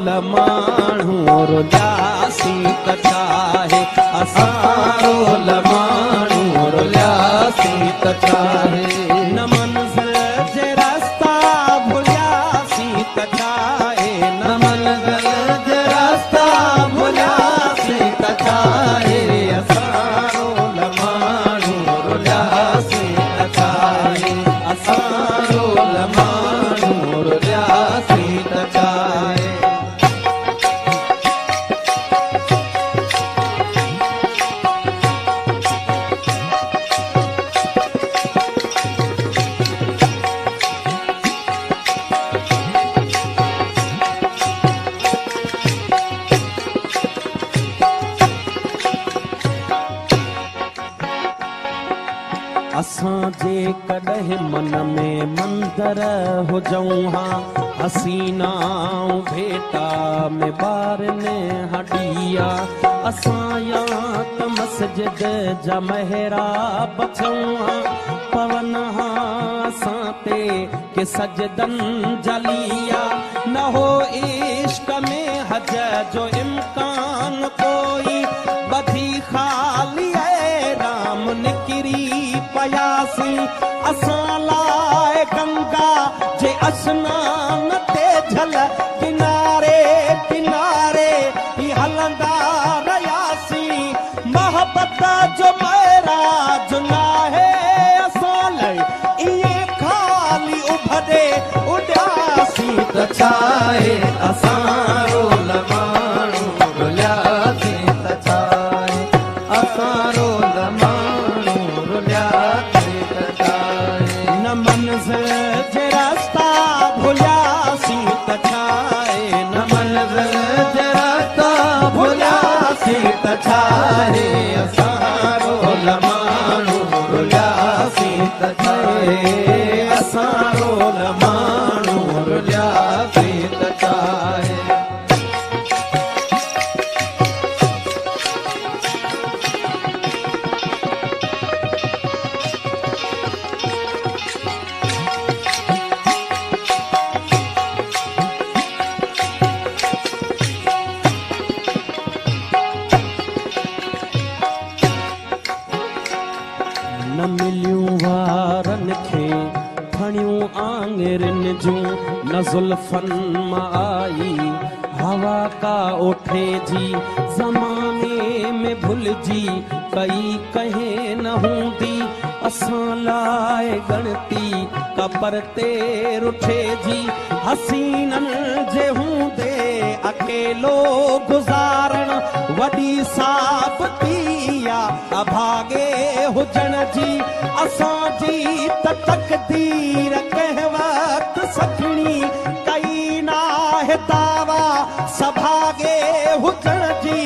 लमाणू रुलियासी त चाहे असां लमाणू रुलियासी त चाहे न मंज़िल जे रास्ता भुलियासी त चाहे न मंज़िल जे रास्ता भुलियासी त चाहे असां लमाणू रुलियासी त चाहे असां लमाणू रुलियासी त चाहे असां जे कॾहिं मन में मंदर हुजऊं हा हसीनाऊं भेटा में ॿारनि हॾिया असां या त मस्जिद जा महराब छऊं हा पवन हा असां ते के सजदन जलिया न हो इश्क में हज जो इम्कान कोई बधी ख़ाली राम निकिरी पयासी असां लाइ गंगा जे अस्नान ते झल किनारे किनारे ही हलंदा रहियासी मोहब्बत जो महराज नाहे असां लाइ इएं ख़ाली उभरे उॾियासी त चाहे असां लमाणू रुलियासी त चाहे असां लमाणू रुलियासी त चाहे न मंज़िल जे रास्ता भुलियासी त चाहे न मंज़िल जे रास्ता भुलियासी त चाहे असां लमाणू रुलियासी त चाहे असां लमाणू रुलियासी त चाहे न मिलियूं वारनि खे खणियूं आङिरिन जूं न ज़ुल्फनि मां आई हवा का ओठे जी ज़माने में भुलिजी कई कहे न हूंदी असां लाइ गणती कबर ते रुठे जी हसीननि जे हूंदे अकेलो गुज़ारण वॾी साबती अभागे हुजण जी असांजी त तक़दीर कंहिं वक़्तु सखणी कई नाहे दावा सभागे हुजण जी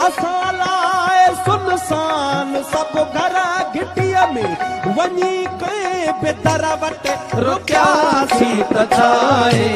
असां लाइ सुनसान सभु घर घिटीअ में वञी कंहिं बि दर वटि रुकियासी त चाहे